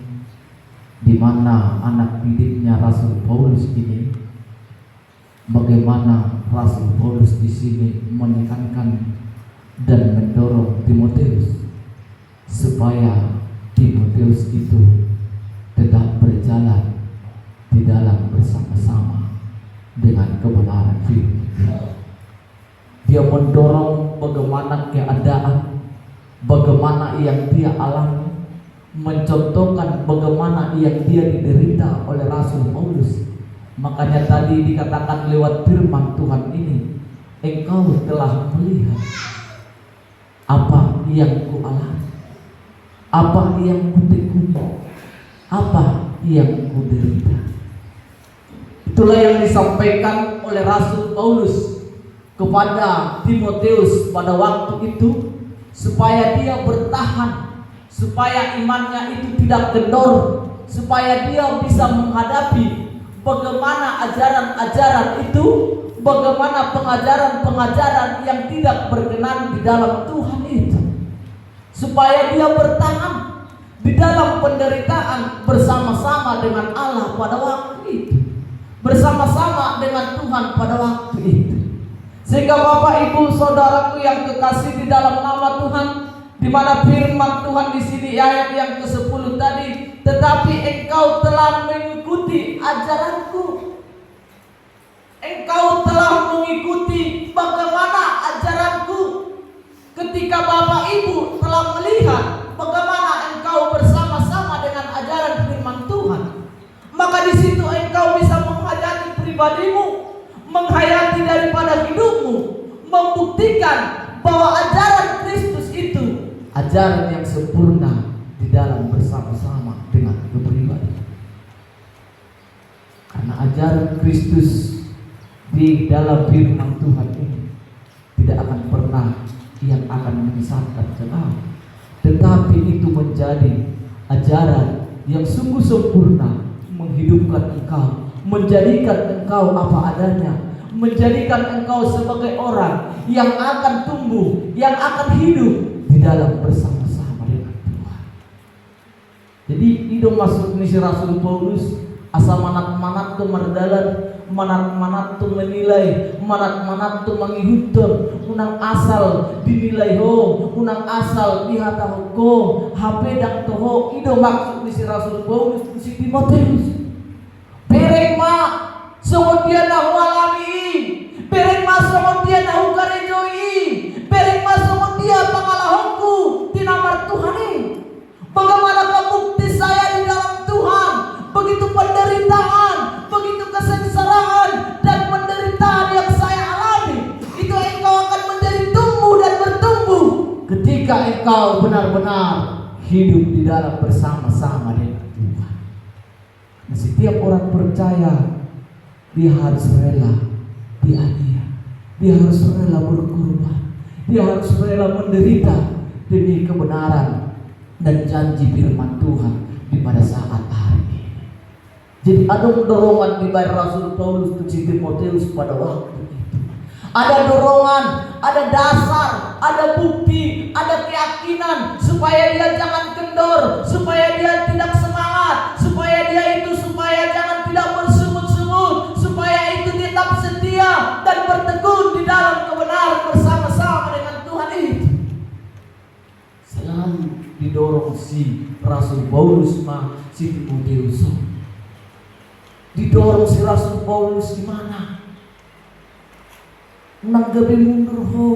di mana anak didiknya Rasul Paulus ini, bagaimana Rasul Paulus di sini menekankan dan mendorong Timotius supaya Timotius itu tetap berjalan di dalam bersama-sama dengan kebenaran firman. Dia mendorong bagaimana keadaan, bagaimana yang dia alami, mencontohkan bagaimana yang dia diderita oleh Rasul Paulus. Makanya tadi dikatakan lewat firman Tuhan ini, engkau telah melihat apa yang kualami, apa yang kutekuni, apa yang kuderita. Itulah yang disampaikan oleh Rasul Paulus kepada Timotius pada waktu itu, supaya dia bertahan, supaya imannya itu tidak kendor, supaya dia bisa menghadapi bagaimana ajaran-ajaran itu, bagaimana pengajaran-pengajaran yang tidak berkenan di dalam Tuhan itu, supaya dia bertahan di dalam penderitaan bersama-sama dengan Allah pada waktu itu, bersama-sama dengan Tuhan pada waktu itu. Sehingga Bapak Ibu saudaraku yang kekasih di dalam nama Tuhan, di mana firman Tuhan di sini ayat yang ke-10 tadi, tetapi engkau telah mengikuti ajaranku, engkau telah mengikuti bagaimana ajaranku. Ketika Bapak Ibu telah melihat bagaimana engkau bersama-sama dengan ajaran firman Tuhan, maka di situ engkau bisa menghayati pribadimu, menghayati daripada hidupmu, membuktikan bahwa ajaran Kristus itu ajaran yang sempurna di dalam bersama-sama dengan kepribadian. Karena ajaran Kristus di dalam firman Tuhan ini tidak akan pernah yang akan menyesatkan jemaat, tetapi itu menjadi ajaran yang sungguh sempurna, menghidupkan engkau, menjadikan engkau apa adanya, menjadikan engkau sebagai orang yang akan tumbuh, yang akan hidup di dalam bersama-sama dengan Tuhan. Jadi itu maksud misi Rasul Paulus, asa manat-manat tu mardalan, manat-manat tu menilai, manat-manat tu mangihutun, unang asal dinilai ho, unang asal dihataho ko, HP dang toho. Itu maksud misi Rasul Paulus si Timotius. Bereng ma songon dia nahu alami, bereng ma songon dia nahu karejoi, bereng ma songon dia pangalahonku tinamar Tuhan ini. Bagaimanakah bukti saya di dalam Tuhan? Begitu penderitaan, begitu kesengsaraan dan penderitaan yang saya alami, itu engkau akan menjadi tumbuh dan bertumbuh ketika engkau benar-benar hidup di dalam bersama-sama dengan Tuhan. Nah, setiap orang percaya dia harus rela dianiaya, dia harus rela berkorban, dia harus rela menderita demi kebenaran dan janji firman Tuhan di pada saat hari ini. Jadi ada dorongan di bawah Rasul Paulus ke Timotius pada waktu itu. Ada dorongan, ada dasar, ada bukti, ada keyakinan supaya dia jangan kendor, supaya dia tidak semangat, supaya dia itu supaya jangan tidak bersungut-sungut, Paulus si Timotius. Didorong si Rasul Paulus gimana? Nanggapi mundur ho.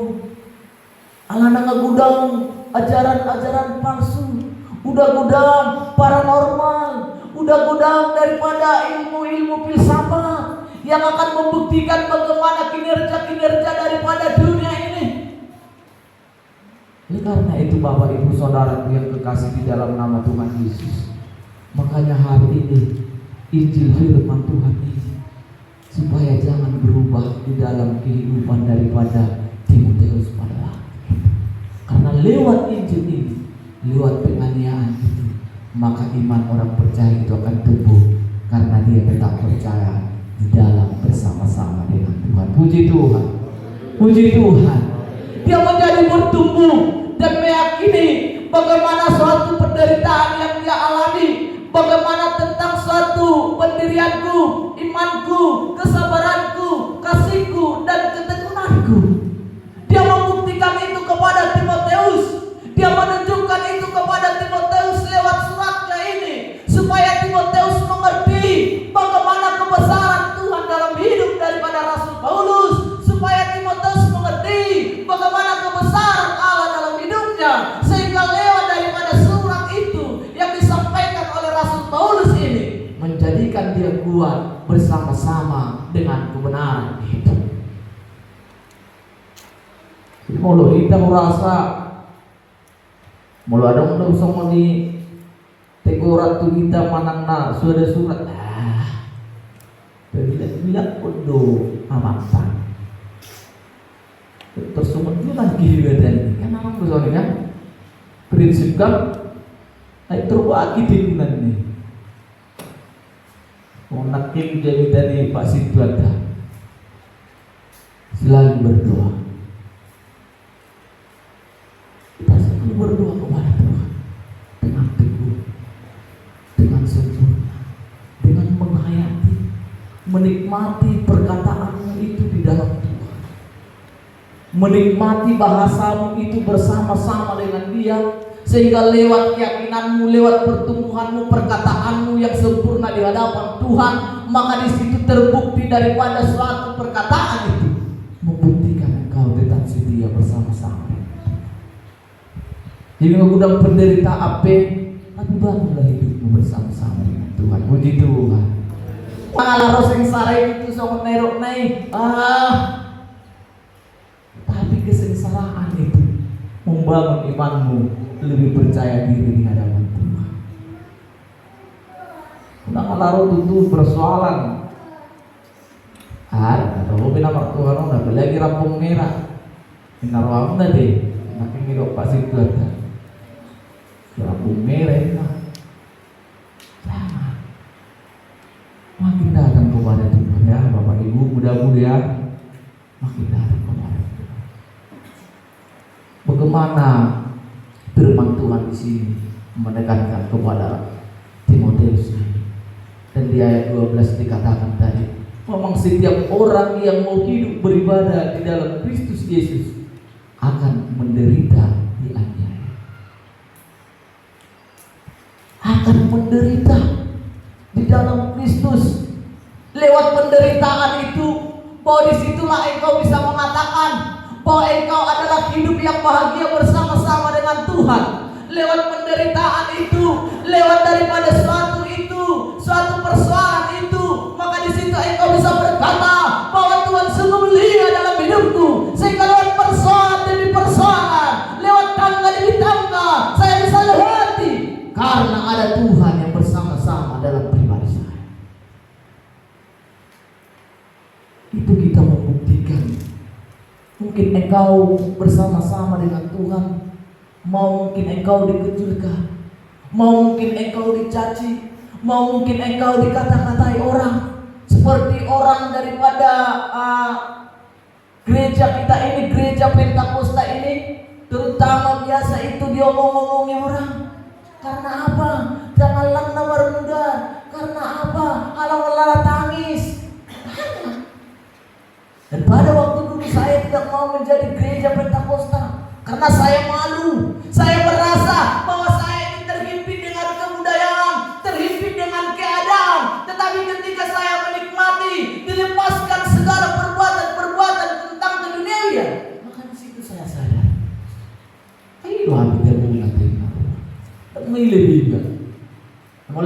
Alana ngagudang ajaran-ajaran palsu, udah-udah paranormal, udah-udah daripada ilmu-ilmu filsafat yang akan membuktikan bagaimana kinerja-kinerja daripada dunia ini. Karena itu Bapak Ibu Saudara yang kekasih di dalam nama Tuhan Yesus, makanya hari ini Injil firman Tuhan ini supaya jangan berubah di dalam kehidupan daripada Timotius pada waktu itu. Karena lewat Injil ini, lewat penganiayaan itu, maka iman orang percaya itu akan tumbuh karena dia tetap percaya di dalam bersama-sama dengan Tuhan. Puji Tuhan, puji Tuhan. Dia menjadi bertumbuh dan meyakini bagaimana suatu penderitaan yang dia alami, bagaimana tentang suatu pendirianku, imanku, kesabaranku, kasihku, dan ketekunanku. Dia membuktikan itu kepada Timotius. Dia menunjukkan itu kepada Timotius lewat suratnya ini, supaya Timotius mengerti bagaimana kebesaran Tuhan dalam hidup daripada Rasul Paulus, supaya Timotius mengerti bagaimana kebesaran Allah dalam hidupnya, sehingga lewat daripada surat itu yang disampaikan oleh Rasul Paulus ini menjadikan dia kuat bersama-sama dengan kebenaran itu. Kalau kita merasa mula ada undang sama di tegorat tu kita manangna sudah surat bila udo amatan tersebut juga kiri badan kan orang besar kan prinsip kan ay terbagi timbunan ni nak king jadi dari Pak Situ ada selalu berdoa. Berdoa kepada Tuhan dengan teguh, dengan sempurna, dengan menghayati, menikmati perkataanmu itu di dalam Tuhan, menikmati bahasamu itu bersama-sama dengan Dia, sehingga lewat keyakinanmu, lewat pertumbuhanmu, perkataanmu yang sempurna di hadapan Tuhan, maka di situ terbukti daripada suatu perkataan itu membuktikan engkau tetap setia bersama-sama. Jadi mengundang penderita ape, tapi bangunlah hidupmu bersama-sama dengan Tuhan. Puji Tuhan. Malah roseng sarai itu sama nerok naik. Tapi kesengsaraan itu membangun imanmu lebih percaya diri di hadapan Tuhan. Nah kalau itu persoalan, kalau nama Tuhan udah lagi rampung merah, inaruang dah deh, makin ngidok pasti kelihatan. Lampu merah jangan makin datang kepada Tuhan ya Bapak Ibu mudah-mudahan makin datang kepada Tuhan. Bagaimana firman Tuhan di sini menekankan kepada Timotius dan di ayat 12 dikatakan tadi memang setiap orang yang mau hidup beribadah di dalam Kristus Yesus akan menderita dianiaya. Akan menderita di dalam Kristus. Lewat penderitaan itu, bahwa disitulah engkau bisa mengatakan bahwa engkau adalah hidup yang bahagia bersama-sama dengan Tuhan. Lewat penderitaan itu, lewat daripada suatu persoalan itu, maka di situ engkau bisa berkata bahwa Tuhan sungguh mulia dalam hidupku, sehingga lewat persoalan demi persoalan, lewat tangga demi tangga, saya bisa lewati. Karena ada Tuhan yang bersama-sama dalam pribadi saya. Itu kita membuktikan. Mungkin engkau bersama-sama dengan Tuhan, mau mungkin engkau dikecilkan, mau mungkin engkau dicaci, mau mungkin engkau dikata-katai orang, seperti orang daripada gereja kita ini, gereja Pentakosta ini, terutama biasa itu diomong-omongi orang. Karena apa? Jangan nomor muda. Karena apa? Halang lala tangis. Dan pada waktu dulu saya tidak mau menjadi gereja Pentakosta karena saya malu. Saya merasa bahwa saya ini terhimpit dengan kebudayaan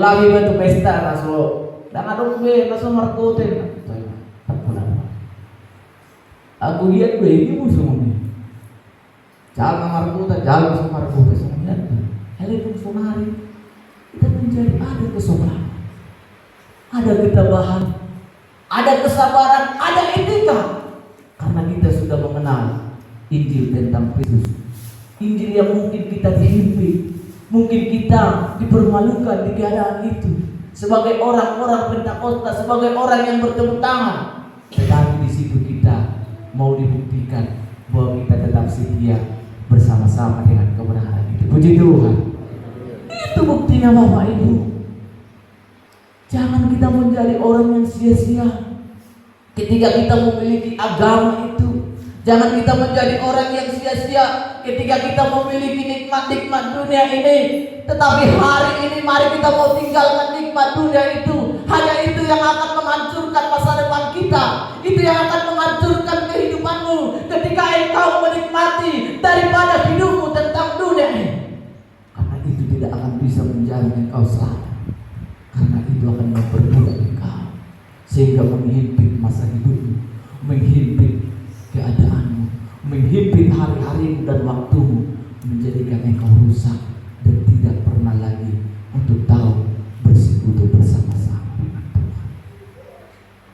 kami bantu pesta naso. Dan adong be naso markoten. Aku lihat gue ini musuh ini. Jalan markota, jalan sama markota semuanya. Helipun sonari kita menjadi ada kesopanan, ada ketabahan, ada kesabaran, ada etika. Karena kita sudah mengenal Injil tentang Kristus. Injil yang mungkin kita dihimpit, mungkin kita dipermalukan di keadaan itu sebagai orang-orang Pentakosta, sebagai orang yang bertepuk tangan. Tetapi di situ kita mau dibuktikan bahwa kita tetap setia bersama-sama dengan kebenaran itu. Puji Tuhan. Itu buktinya Bapak Ibu. Jangan kita menjadi orang yang sia-sia ketika kita memiliki agama itu. Jangan kita menjadi orang yang sia-sia ketika kita memiliki nikmat-nikmat dunia ini. Tetapi hari ini mari kita mau tinggalkan nikmat dunia itu. Hanya itu yang akan menghancurkan masa depan kita. Itu yang akan menghancurkan kehidupanmu ketika engkau menikmati daripada hidupmu tentang dunia ini. Karena itu tidak akan bisa menjamin engkau selamat. Karena itu akan memperburuk engkau sehingga menghimpit masa hidupmu, menghimpit keadaanmu, menghimpit hari-harimu dan waktumu, menjadikan engkau rusak dan tidak pernah lagi untuk tahu bersekutu bersama-sama dengan Tuhan.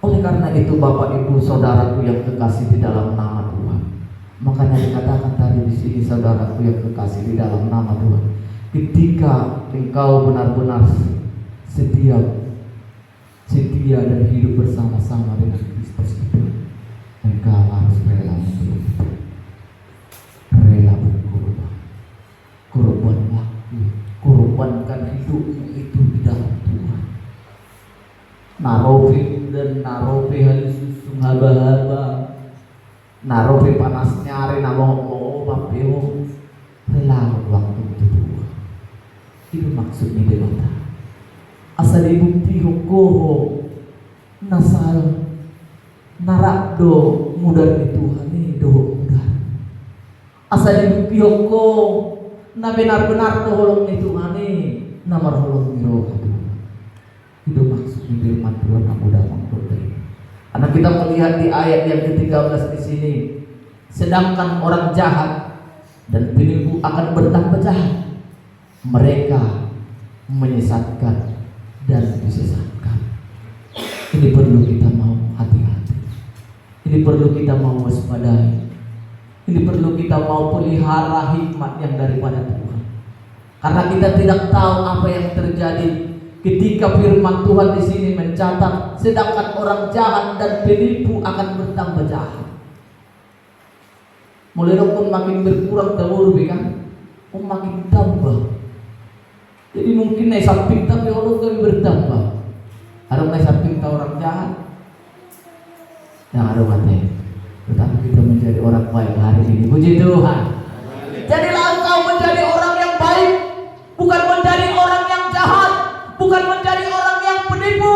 Oleh karena itu Bapak Ibu saudaraku yang kekasih di dalam nama Tuhan, makanya dikatakan tadi di sini saudaraku yang kekasih di dalam nama Tuhan, ketika engkau benar-benar setia dan hidup bersama-sama dengan Kristus itu, engkau harus rela untuk rela berkorban, korban waktu, korbankan hidupmu itu di dalam Tuhan. Narope dan narope halus susung haba-haba, narope panas nyari namo mapeo, rela waktu untuk Tuhan. Itu maksudnya dewata. Asal ibukti hukoho nasal narakdo mudar di Tuhan ini doh mudar. Asal ibukti hoko na benar-benar do holong di Tuhan ini namar holong miro. Itu maksudnya firman Tuhan yang mudah mengkodai. Karena kita melihat di ayat yang ke-13 di sini, sedangkan orang jahat dan penipu akan bertambah jahat, mereka menyesatkan dan disesatkan. Ini perlu kita mau hati-hati. Ini perlu kita mau waspadai. Ini perlu kita mau pelihara hikmat yang daripada Tuhan. Karena kita tidak tahu apa yang terjadi ketika firman Tuhan di sini mencatat sedangkan orang jahat dan penipu akan bertambah jahat. Mulai pun makin berkurang temur kan? Makin tambah. Jadi mungkin naik samping tapi orang kami bertambah. Ada naik samping orang jahat, yang ada mati. Tetapi kita menjadi orang baik hari ini. Puji Tuhan. Jadilah engkau menjadi orang yang baik, bukan menjadi orang yang jahat, bukan menjadi orang yang penipu,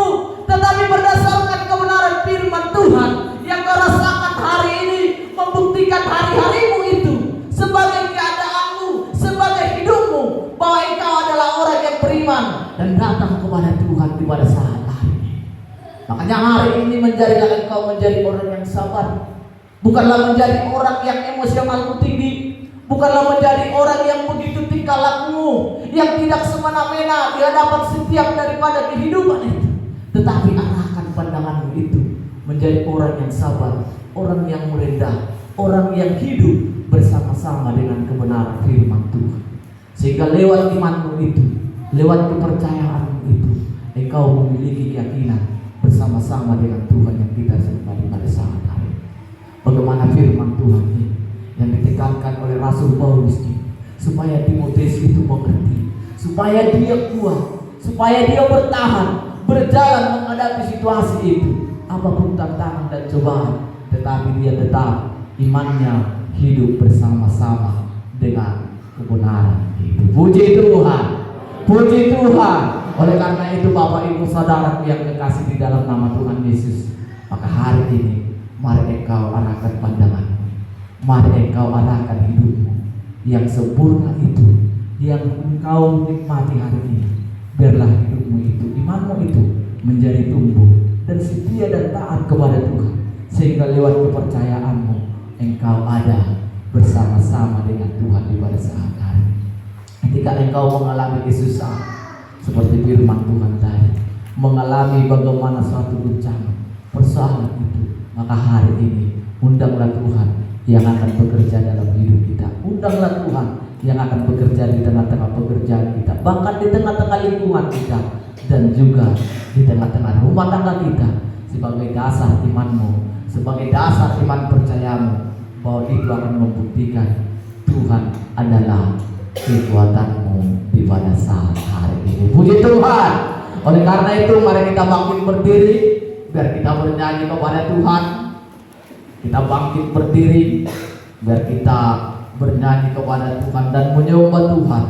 tetapi berdasarkan kebenaran firman Tuhan yang kau rasakan hari ini, membuktikan hari-harimu itu sebagai keadaanmu, sebagai hidupmu, bahwa engkau adalah orang yang beriman dan datang kepada Tuhan pada saat hari ini. Makanya hari ini menjadilah engkau menjadi orang yang sabar, bukanlah menjadi orang yang emosionalmu tinggi, bukanlah menjadi orang yang begitu tingkah lakumu yang tidak semena-mena di hadapan setiap daripada kehidupan itu, tetapi arahkan pandanganmu itu menjadi orang yang sabar, orang yang merendah, orang yang hidup bersama-sama dengan kebenaran firman Tuhan. Sehingga lewat imanmu itu, lewat kepercayaanmu itu, engkau memiliki keyakinan bersama-sama dengan Tuhan yang kita sembah pada saat hari. Bagaimana firman Tuhan ini yang ditekankan oleh Rasul Paulus ini, supaya Timotius itu mengerti, supaya dia kuat, supaya dia bertahan, berjalan menghadapi situasi itu, apapun tantangan dan cobaan, tetapi dia tetap imannya hidup bersama-sama dengan kebenaran itu. Puji Tuhan, puji Tuhan. Oleh karena itu Bapak Ibu Saudara yang kekasih di dalam nama Tuhan Yesus, maka hari ini mari engkau arahkan pandanganmu, mari engkau arahkan hidupmu yang sempurna itu, yang engkau nikmati hari ini biarlah hidupmu itu, imanmu itu menjadi tumbuh dan setia dan taat kepada Tuhan, sehingga lewat kepercayaanmu engkau ada bersama-sama dengan Tuhan di pada saat hari. Ketika engkau mengalami kesusahan seperti firman Tuhan tadi, mengalami bagaimana suatu bencana, persoalan itu, maka hari ini undanglah Tuhan yang akan bekerja dalam hidup kita. Undanglah Tuhan yang akan bekerja di tengah-tengah pekerjaan kita, bahkan di tengah-tengah lingkungan kita, dan juga di tengah-tengah rumah tangga kita, sebagai dasar imanmu, sebagai dasar iman percayamu, bahwa itu akan membuktikan Tuhan adalah kekuatanmu di pada saat hari ini. Puji Tuhan. Oleh karena itu mari kita bangkit berdiri, biar kita bernyanyi kepada Tuhan. Kita bangkit berdiri biar kita bernyanyi kepada Tuhan dan menyembah Tuhan.